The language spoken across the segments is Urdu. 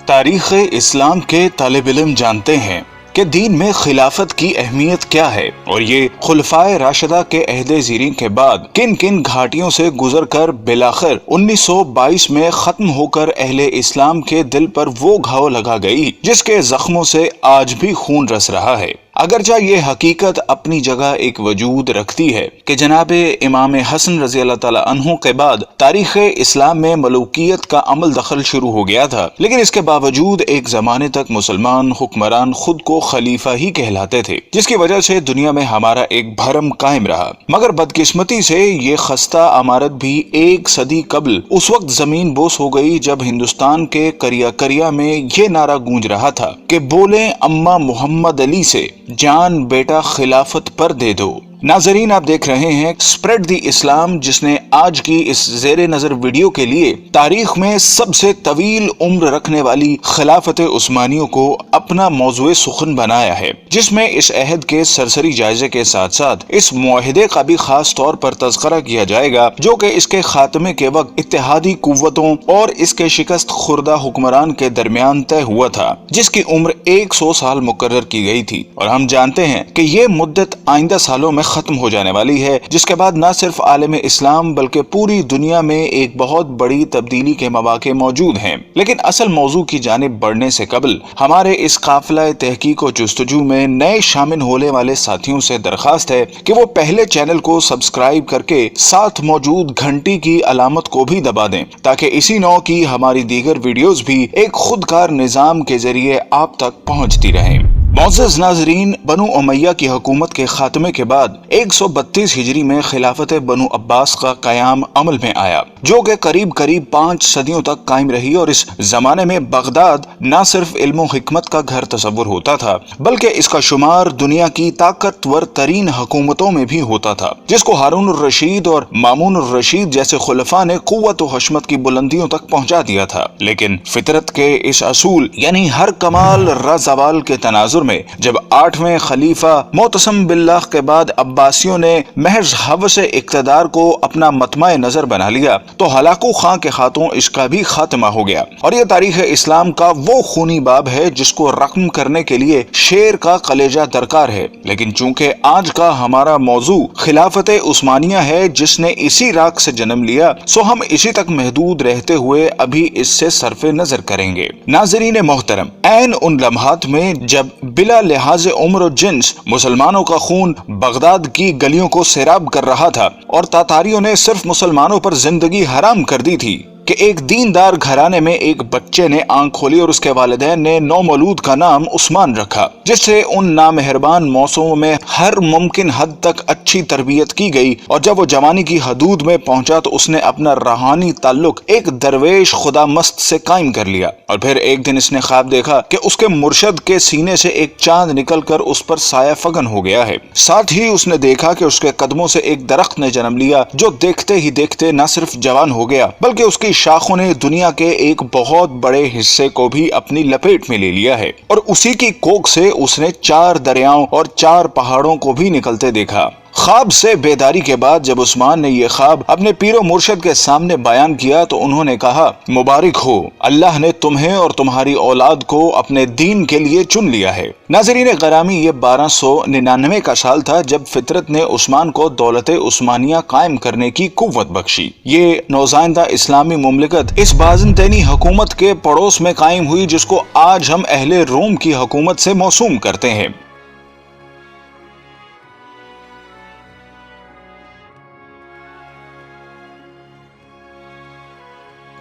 تاریخ اسلام کے طالب علم جانتے ہیں کہ دین میں خلافت کی اہمیت کیا ہے اور یہ خلفائے راشدہ کے عہد زیریں کے بعد کن کن گھاٹیوں سے گزر کر بالآخر 1922 میں ختم ہو کر اہل اسلام کے دل پر وہ گھاؤ لگا گئی جس کے زخموں سے آج بھی خون رس رہا ہے۔ اگرچہ یہ حقیقت اپنی جگہ ایک وجود رکھتی ہے کہ جناب امام حسن رضی اللہ تعالی عنہ کے بعد تاریخ اسلام میں ملوکیت کا عمل دخل شروع ہو گیا تھا، لیکن اس کے باوجود ایک زمانے تک مسلمان حکمران خود کو خلیفہ ہی کہلاتے تھے، جس کی وجہ سے دنیا میں ہمارا ایک بھرم قائم رہا۔ مگر بدقسمتی سے یہ خستہ عمارت بھی ایک صدی قبل اس وقت زمین بوس ہو گئی جب ہندوستان کے کریا کریا میں یہ نعرہ گونج رہا تھا کہ بولیں اماں محمد علی سے، جان بیٹا خلافت پر دے دو۔ ناظرین، آپ دیکھ رہے ہیں اسپریڈ دی اسلام، جس نے آج کی اس زیر نظر ویڈیو کے لیے تاریخ میں سب سے طویل عمر رکھنے والی خلافت عثمانیوں کو اپنا موضوع سخن بنایا ہے، جس میں اس عہد کے سرسری جائزے کے ساتھ ساتھ اس معاہدے کا بھی خاص طور پر تذکرہ کیا جائے گا جو کہ اس کے خاتمے کے وقت اتحادی قوتوں اور اس کے شکست خوردہ حکمران کے درمیان طے ہوا تھا، جس کی عمر 100 سال مقرر کی گئی تھی، اور ہم جانتے ہیں کہ یہ مدت آئندہ سالوں میں ختم ہو جانے والی ہے، جس کے بعد نہ صرف عالم اسلام بلکہ پوری دنیا میں ایک بہت بڑی تبدیلی کے مواقع موجود ہیں۔ لیکن اصل موضوع کی جانب بڑھنے سے قبل ہمارے اس قافلہ تحقیق و جستجو میں نئے شامل ہونے والے ساتھیوں سے درخواست ہے کہ وہ پہلے چینل کو سبسکرائب کر کے ساتھ موجود گھنٹی کی علامت کو بھی دبا دیں تاکہ اسی نوع کی ہماری دیگر ویڈیوز بھی ایک خودکار نظام کے ذریعے آپ تک پہنچتی رہیں۔ معزز ناظرین، بنو امیہ کی حکومت کے خاتمے کے بعد 132 ہجری میں خلافت بنو عباس کا قیام عمل میں آیا، جو کہ قریب 5 صدیوں تک قائم رہی، اور اس زمانے میں بغداد نہ صرف علم و حکمت کا گھر تصور ہوتا تھا بلکہ اس کا شمار دنیا کی طاقتور ترین حکومتوں میں بھی ہوتا تھا، جس کو ہارون الرشید اور مامون الرشید جیسے خلفاء نے قوت و حشمت کی بلندیوں تک پہنچا دیا تھا۔ لیکن فطرت کے اس اصول یعنی ہر کمال زوال کے تناظر میں جب 8ویں خلیفہ معتصم باللہ کے بعد عباسیوں نے محض ہوس اقتدار کو اپنا مطمع نظر بنا لیا تو ہلاکو خاں کے ہاتھوں اس کا بھی خاتمہ ہو گیا، اور یہ تاریخ اسلام کا وہ خونی باب ہے جس کو رقم کرنے کے لیے شیر کا کلیجہ درکار ہے۔ لیکن چونکہ آج کا ہمارا موضوع خلافت عثمانیہ ہے جس نے اسی راگ سے جنم لیا، سو ہم اسی تک محدود رہتے ہوئے ابھی اس سے صرف نظر کریں گے۔ ناظرین محترم، عین ان لمحات میں جب بلا لحاظ عمر و جنس مسلمانوں کا خون بغداد کی گلیوں کو سیراب کر رہا تھا اور تاتاریوں نے صرف مسلمانوں پر زندگی حرام کر دی تھی کہ ایک دیندار گھرانے میں ایک بچے نے آنکھ کھولی اور اس کے والدین نے نومولود کا نام عثمان رکھا، جس سے ان نامہربان موسموں میں ہر ممکن حد تک اچھی تربیت کی گئی، اور جب وہ جوانی کی حدود میں پہنچا تو اس نے اپنا روحانی تعلق ایک درویش خدا مست سے قائم کر لیا، اور پھر ایک دن اس نے خواب دیکھا کہ اس کے مرشد کے سینے سے ایک چاند نکل کر اس پر سایہ فگن ہو گیا ہے۔ ساتھ ہی اس نے دیکھا کہ اس کے قدموں سے ایک درخت نے جنم لیا جو دیکھتے ہی دیکھتے نہ صرف جوان ہو گیا بلکہ اس کی شاخوں نے دنیا کے ایک بہت بڑے حصے کو بھی اپنی لپیٹ میں لے لیا ہے، اور اسی کی کوکھ سے اس نے 4 دریاؤں اور 4 پہاڑوں کو بھی نکلتے دیکھا۔ خواب سے بیداری کے بعد جب عثمان نے یہ خواب اپنے پیر و مرشد کے سامنے بیان کیا تو انہوں نے کہا، مبارک ہو، اللہ نے تمہیں اور تمہاری اولاد کو اپنے دین کے لیے چن لیا ہے۔ ناظرین گرامی، یہ 1299 کا سال تھا جب فطرت نے عثمان کو دولت عثمانیہ قائم کرنے کی قوت بخشی۔ یہ نوزائندہ اسلامی مملکت اس بازنطینی حکومت کے پڑوس میں قائم ہوئی جس کو آج ہم اہل روم کی حکومت سے موسوم کرتے ہیں۔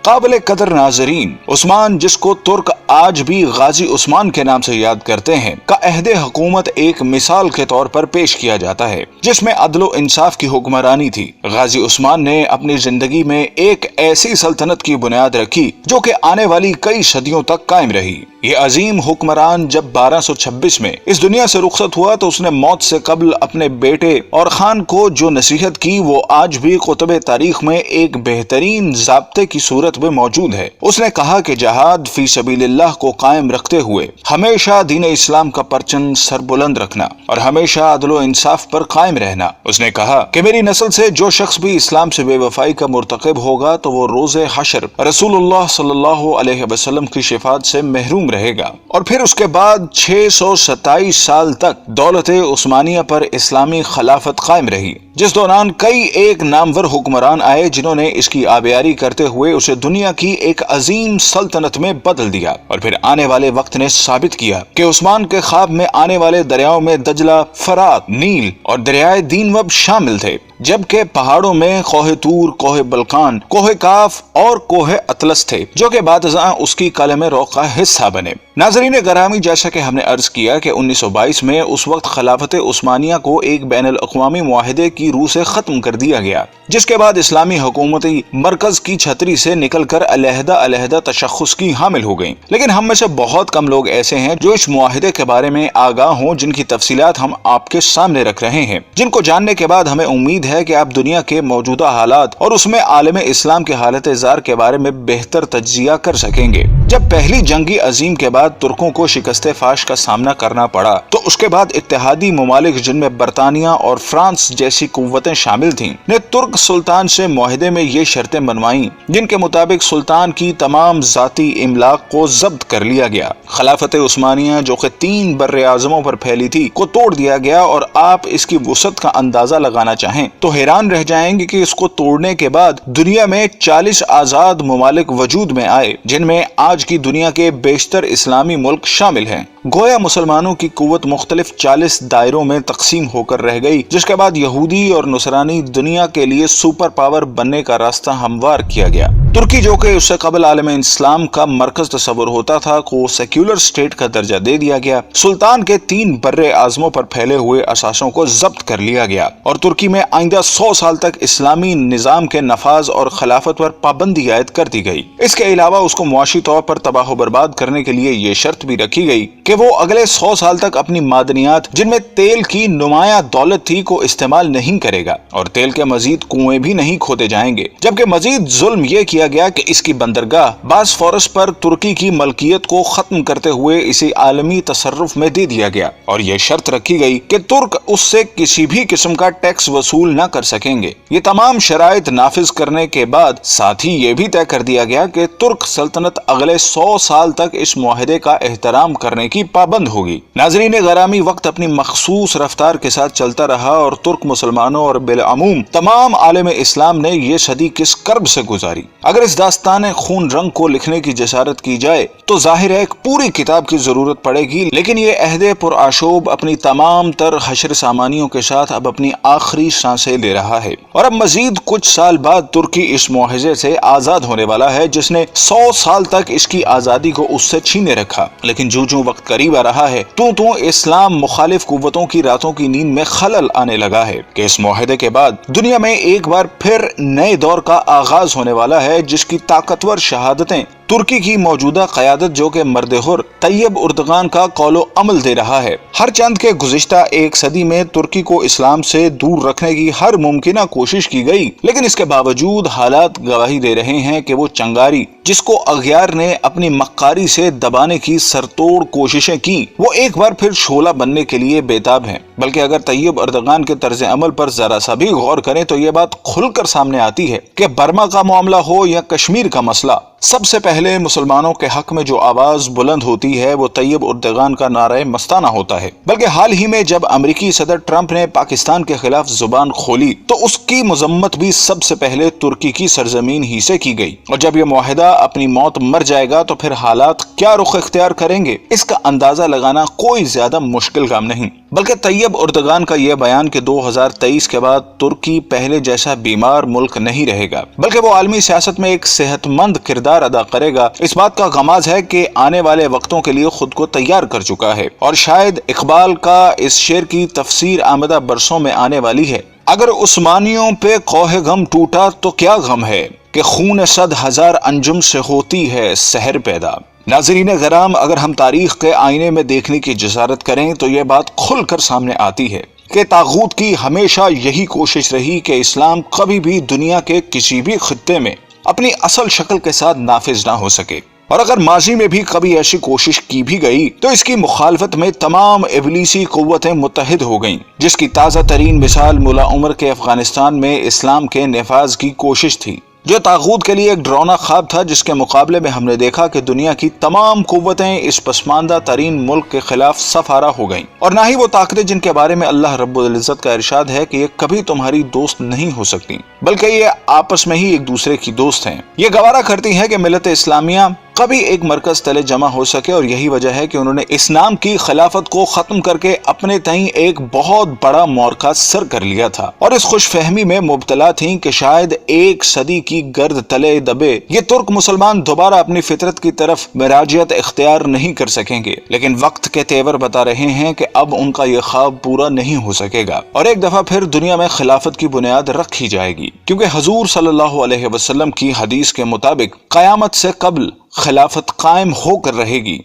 قابل قدر ناظرین، عثمان، جس کو ترک آج بھی غازی عثمان کے نام سے یاد کرتے ہیں، کا عہد حکومت ایک مثال کے طور پر پیش کیا جاتا ہے جس میں عدل و انصاف کی حکمرانی تھی۔ غازی عثمان نے اپنی زندگی میں ایک ایسی سلطنت کی بنیاد رکھی جو کہ آنے والی کئی صدیوں تک قائم رہی۔ یہ عظیم حکمران جب 1226 میں اس دنیا سے رخصت ہوا تو اس نے موت سے قبل اپنے بیٹے اور خان کو جو نصیحت کی وہ آج بھی کتب تاریخ میں ایک بہترین ضابطے کی صورت میں موجود ہے۔ اس نے کہا کہ جہاد فی سبیل اللہ کو قائم رکھتے ہوئے ہمیشہ دین اسلام کا پرچم سر بلند رکھنا اور ہمیشہ عدل و انصاف پر قائم رہنا۔ اس نے کہا کہ میری نسل سے جو شخص بھی اسلام سے بے وفائی کا مرتکب ہوگا تو وہ روز حشر رسول اللہ صلی اللہ علیہ وسلم کی شفاعت سے محروم رہے گا۔ اور پھر اس کے بعد 627 سال تک دولت عثمانیہ پر اسلامی خلافت قائم رہی، جس دوران کئی ایک نامور حکمران آئے جنہوں نے اس کی آبیاری کرتے ہوئے اسے دنیا کی ایک عظیم سلطنت میں بدل دیا۔ اور پھر آنے والے وقت نے ثابت کیا کہ عثمان کے خواب میں آنے والے دریاؤں میں دجلہ، فرات، نیل اور دریائے دینوب شامل تھے، جبکہ پہاڑوں میں کوہ طور، کوہ بلقان، کوہ کاف اور کوہ اطلس تھے جو کہ بعد ازاں اس کی قلم روح کا حصہ بنے۔ ناظرین گرامی، جیسا کہ ہم نے عرض کیا کہ 1922 میں اس وقت خلافت عثمانیہ کو ایک بین الاقوامی معاہدے کی روح سے ختم کر دیا گیا، جس کے بعد اسلامی حکومتی مرکز کی چھتری سے نکل کر علیحدہ علیحدہ تشخص کی حامل ہو گئیں۔ لیکن ہم میں سے بہت کم لوگ ایسے ہیں جو اس معاہدے کے بارے میں آگاہ ہوں، جن کی تفصیلات ہم آپ کے سامنے رکھ رہے ہیں، جن کو جاننے کے بعد ہمیں امید ہے کہ آپ دنیا کے موجودہ حالات اور اس میں عالم اسلام کے حالت زار کے بارے میں بہتر تجزیہ کر سکیں گے۔ جب پہلی جنگ عظیم کے بعد ترکوں کو شکست فاش کا سامنا کرنا پڑا تو اس کے بعد اتحادی ممالک جن میں برطانیہ اور فرانس جیسی قوتیں شامل تھیں نے ترک سلطان سے معاہدے میں یہ شرطیں بنوائیں جن کے مطابق سلطان کی تمام ذاتی املاک کو ضبط کر لیا گیا، خلافت عثمانیہ جو کہ 3 بر اعظموں پر پھیلی تھی کو توڑ دیا گیا، اور آپ اس کی وسعت کا اندازہ لگانا چاہیں تو حیران رہ جائیں گے کہ اس کو توڑنے کے بعد دنیا میں 40 آزاد ممالک وجود میں آئے، جن میں آج کی دنیا کے بیشتر اسلامی ملک شامل ہیں۔ گویا مسلمانوں کی قوت مختلف 40 دائروں میں تقسیم ہو کر رہ گئی، جس کے بعد یہودی اور نصرانی دنیا کے لیے سپر پاور بننے کا راستہ ہموار کیا گیا۔ ترکی جو کہ اس سے قبل عالم اسلام کا مرکز تصور ہوتا تھا کو سیکولر اسٹیٹ کا درجہ دے دیا گیا، سلطان کے 3 بر اعظموں پر پھیلے ہوئے اثاثوں کو ضبط کر لیا گیا، اور ترکی میں آئندہ 100 سال تک اسلامی نظام کے نفاذ اور خلافت پر پابندی عائد کر دی گئی۔ اس کے علاوہ اس کو معاشی طور پر تباہ و برباد کرنے کے لیے یہ شرط بھی رکھی گئی کہ وہ اگلے 100 سال تک اپنی معدنیات جن میں تیل کی نمایاں دولت تھی کو استعمال نہیں کرے گا، اور تیل کے مزید کنویں بھی نہیں کھودے جائیں گے۔ جبکہ مزید ظلم یہ کیا گیا کہ اس کی بندرگاہ باسفورس پر ترکی کی ملکیت کو ختم کرتے ہوئے اسے عالمی تصرف میں دے دیا گیا، اور یہ شرط رکھی گئی کہ ترک اس سے کسی بھی قسم کا ٹیکس وصول نہ کر سکیں گے۔ یہ تمام شرائط نافذ کرنے کے بعد ساتھ ہی یہ بھی طے کر دیا گیا کہ ترک سلطنت اگلے 100 سال تک اس معاہدے کا احترام کرنے کی پابند ہوگی۔ ناظرین گرامی، وقت اپنی مخصوص رفتار کے ساتھ چلتا رہا اور ترک مسلمانوں اور بالعموم تمام عالم اسلام نے یہ صدی کس کرب سے گزاری۔ اگر اس داستان خون رنگ کو لکھنے کی جسارت کی جائے تو ظاہر ہے ایک پوری کتاب کی ضرورت پڑے گی، لیکن یہ عہد پرآشوب اپنی تمام تر حشر سامانیوں کے ساتھ اب اپنی آخری سانسیں لے رہا ہے، اور اب مزید کچھ سال بعد ترکی اس معاہدے سے آزاد ہونے والا ہے جس نے 100 سال تک اس کی آزادی کو اس سے چھینے رکھا۔ لیکن جو وقت قریب آ رہا ہے تو اسلام مخالف قوتوں کی راتوں کی نیند میں خلل آنے لگا ہے کہ اس معاہدے کے بعد دنیا میں ایک بار پھر نئے دور کا آغاز ہونے والا ہے، جس کی طاقتور شہادتیں ترکی کی موجودہ قیادت جو کہ مرد حر طیب اردغان کا قول و عمل دے رہا ہے۔ ہر چند کے گزشتہ ایک صدی میں ترکی کو اسلام سے دور رکھنے کی ہر ممکنہ کوشش کی گئی، لیکن اس کے باوجود حالات گواہی دے رہے ہیں کہ وہ چنگاری جس کو اغیار نے اپنی مکاری سے دبانے کی سرتوڑ کوششیں کی، وہ ایک بار پھر شعلہ بننے کے لیے بےتاب ہیں۔ بلکہ اگر طیب اردغان کے طرز عمل پر ذرا سا بھی غور کریں تو یہ بات کھل کر سامنے آتی ہے کہ برما کا معاملہ ہو یا کشمیر کا مسئلہ، سب سے پہلے مسلمانوں کے حق میں جو آواز بلند ہوتی ہے وہ طیب اردغان کا نعرہ مستانہ ہوتا ہے۔ بلکہ حال ہی میں جب امریکی صدر ٹرمپ نے پاکستان کے خلاف زبان کھولی تو اس کی مذمت بھی سب سے پہلے ترکی کی سرزمین ہی سے کی گئی، اور جب یہ معاہدہ اپنی موت مر جائے گا تو پھر حالات کیا رخ اختیار کریں گے اس کا اندازہ لگانا کوئی زیادہ مشکل کام نہیں۔ بلکہ طیب اردغان کا یہ بیان کہ 2023 کے بعد ترکی پہلے جیسا بیمار ملک نہیں رہے گا بلکہ وہ عالمی سیاست میں ایک صحت مند کردار ادا کرے گا، اس بات کا غماز ہے کہ آنے والے وقتوں کے لیے خود کو تیار کر چکا ہے، اور شاید اقبال کا اس شعر کی تفسیر آمدہ برسوں میں آنے والی ہے: اگر عثمانیوں پہ کوہ غم ٹوٹا تو کیا غم ہے کہ خون 100,000 انجم سے ہوتی ہے سحر پیدا۔ ناظرین کرام، اگر ہم تاریخ کے آئینے میں دیکھنے کی جسارت کریں تو یہ بات کھل کر سامنے آتی ہے کہ طاغوت کی ہمیشہ یہی کوشش رہی کہ اسلام کبھی بھی دنیا کے کسی بھی خطے میں اپنی اصل شکل کے ساتھ نافذ نہ ہو سکے، اور اگر ماضی میں بھی کبھی ایسی کوشش کی بھی گئی تو اس کی مخالفت میں تمام ابلیسی قوتیں متحد ہو گئیں، جس کی تازہ ترین مثال ملا عمر کے افغانستان میں اسلام کے نفاذ کی کوشش تھی، جو طاغوت کے لیے ایک ڈراؤنا خواب تھا، جس کے مقابلے میں ہم نے دیکھا کہ دنیا کی تمام قوتیں اس پسماندہ ترین ملک کے خلاف صف آرا ہو گئیں، اور نہ ہی وہ طاقتیں جن کے بارے میں اللہ رب العزت کا ارشاد ہے کہ یہ کبھی تمہاری دوست نہیں ہو سکتی، بلکہ یہ آپس میں ہی ایک دوسرے کی دوست ہیں۔ یہ گوارا کرتی ہے کہ ملت اسلامیہ کبھی ایک مرکز تلے جمع ہو سکے، اور یہی وجہ ہے کہ انہوں نے اسلام کی خلافت کو ختم کر کے اپنے تئیں ایک بہت بڑا معرکہ سر کر لیا تھا، اور اس خوش فہمی میں مبتلا تھیں کہ شاید ایک صدی کی گرد تلے دبے یہ ترک مسلمان دوبارہ اپنی فطرت کی طرف مراجعت اختیار نہیں کر سکیں گے، لیکن وقت کے تیور بتا رہے ہیں کہ اب ان کا یہ خواب پورا نہیں ہو سکے گا، اور ایک دفعہ پھر دنیا میں خلافت کی بنیاد رکھی جائے گی، کیونکہ حضور صلی اللہ علیہ وسلم کی حدیث کے مطابق قیامت سے قبل خلافت قائم ہو کر رہے گی۔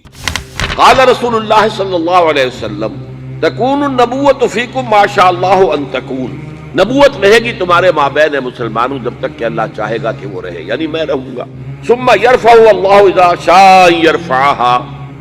قال رسول اللہ صلی اللہ علیہ وسلم تکون النبوۃ فیکم ما شاء اللہ ان تکون، نبوت رہے گی تمہارے مابین مسلمانوں جب تک کہ اللہ چاہے گا کہ وہ رہے، یعنی میں رہوں گا۔ ثم یرفع اللہ اذا شاء یرفعها،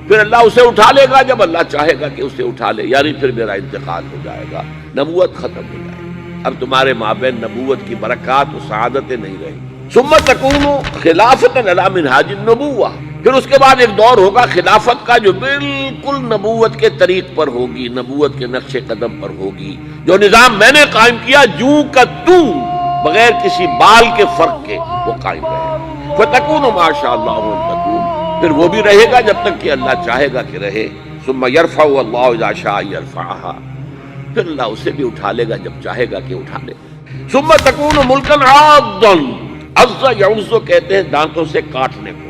پھر اللہ اسے اٹھا لے گا جب اللہ چاہے گا کہ اسے اٹھا لے، یعنی پھر میرا انتقال ہو جائے گا، نبوت ختم ہو جائے گی، اب تمہارے مابین نبوت کی برکات و سعادتیں نہیں رہیں گی۔ ثم تکون خلافت علی منہاج النبوہ، پھر اس کے بعد ایک دور ہوگا خلافت کا جو بالکل نبوت کے طریق پر ہوگی، نبوت کے نقش قدم پر ہوگی، جو نظام میں نے قائم کیا جوں کا توں، بغیر کسی بال کے فرق کے وہ قائم رہے۔ فتکون ما شاء اللہ ان تکون، پھر وہ بھی رہے گا جب تک کہ اللہ چاہے گا کہ رہے۔ ثم یرفع اللہ اذا شاء یرفعها، پھر اللہ اسے بھی اٹھا لے گا جب چاہے گا کہ اٹھا لے۔ ثم تکون ملکا عاضا، عض یعض کہتے ہیں دانتوں سے کاٹنے کو۔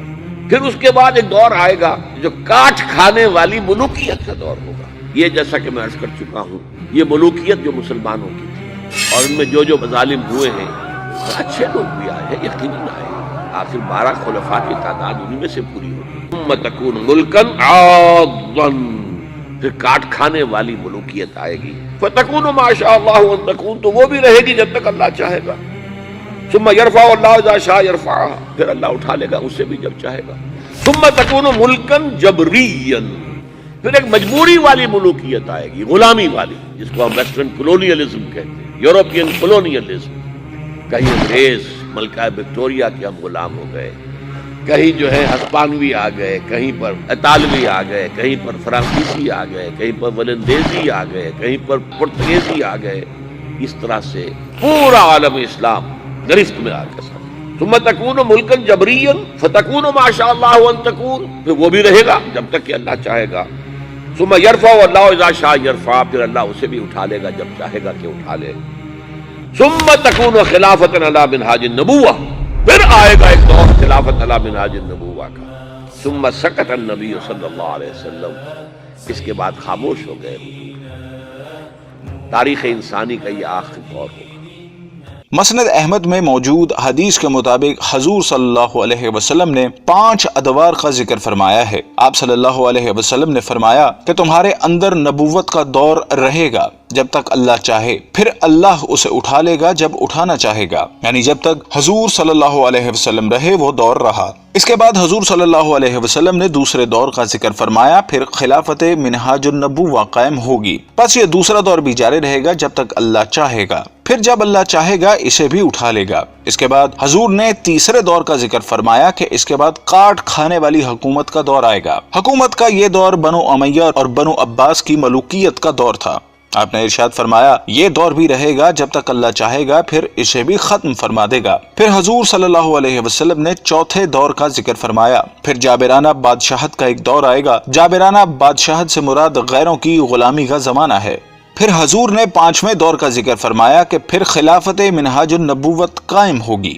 پھر اس کے بعد ایک دور آئے گا جو کاٹ کھانے والی ملوکیت کا دور ہوگا۔ یہ جیسا کہ میں عرض کر چکا ہوں، یہ ملوکیت جو مسلمانوں کی تھی، اور ان میں جو مظالم ہوئے ہیں، اچھے لوگ بھی آئے ہیں، یقیناً آئے ہیں، آخر 12 خلفاء کی تعداد انہی میں سے پوری ہوگی۔ ثم تکون ملکا عاضا، پھر کاٹ کھانے والی ملوکیت آئے گی۔ فتکون ما شاء اللہ ان تکون، تو وہ بھی رہے گی جب تک اللہ چاہے گا۔ ثم یرفع اللہ اذا شاء یرفعها، پھر اللہ اٹھا لے گا اسے بھی جب چاہے گا۔ ثم تکون ملکا جبریا، پھر ایک مجبوری والی ملوکیت آئے گی، غلامی والی، جس کو ہم ویسٹرن کولونیلزم کہتے ہیں، یورپین کولونیلزم۔ کہیں انگریز ملکہ وکٹوریہ کے ہم غلام ہو گئے، کہیں جو ہے ہسپانوی آ گئے، کہیں پر اطالوی آ گئے، کہیں پر فرانسیسی آ گئے، کہیں پر ولندیزی آ گئے، کہیں پر پرتگیزی آ گئے، اس طرح سے پورا عالم اسلام گرفت میں آ کے ساتھ۔ ثم تکون ملکا جبریا فتکون ما شاء اللہ ان تکون، پھر وہ بھی رہے گا جب تک کہ اللہ چاہے گا۔ ثم یرفع اللہ اذا شاء یرفع، پھر اللہ اسے بھی اٹھا لے گا جب چاہے گا کہ اٹھا لے۔ ثم تکون خلافت علی منہاج النبوہ، پھر آئے گا ایک دور خلافت علی منہاج النبوہ کا۔ ثم سکت النبی صلی اللہ علیہ وسلم، اس کے بعد خاموش ہو گئے حضور۔ تاریخ انسانی کا یہ آخری دور ہوگا۔ مسند احمد میں موجود حدیث کے مطابق حضور صلی اللہ علیہ وسلم نے 5 ادوار کا ذکر فرمایا ہے۔ آپ صلی اللہ علیہ وسلم نے فرمایا کہ تمہارے اندر نبوت کا دور رہے گا جب تک اللہ چاہے، پھر اللہ اسے اٹھا لے گا جب اٹھانا چاہے گا، یعنی جب تک حضور صلی اللہ علیہ وسلم رہے وہ دور رہا۔ اس کے بعد حضور صلی اللہ علیہ وسلم نے دوسرے دور کا ذکر فرمایا، پھر خلافت منہاج النبوہ قائم ہوگی، پس یہ دوسرا دور بھی جاری رہے گا جب تک اللہ چاہے گا، پھر جب اللہ چاہے گا اسے بھی اٹھا لے گا۔ اس کے بعد حضور نے تیسرے دور کا ذکر فرمایا کہ اس کے بعد کاٹ کھانے والی حکومت کا دور آئے گا۔ حکومت کا یہ دور بنو امیہ اور بنو عباس کی ملوکیت کا دور تھا۔ آپ نے ارشاد فرمایا یہ دور بھی رہے گا جب تک اللہ چاہے گا، پھر اسے بھی ختم فرما دے گا۔ پھر حضور صلی اللہ علیہ وسلم نے چوتھے دور کا ذکر فرمایا، پھر جابرانہ بادشاہت کا ایک دور آئے گا۔ جابرانہ بادشاہت سے مراد غیروں کی غلامی کا زمانہ ہے۔ پھر حضور نے 5ویں دور کا ذکر فرمایا کہ پھر خلافت منہاج النبوت قائم ہوگی۔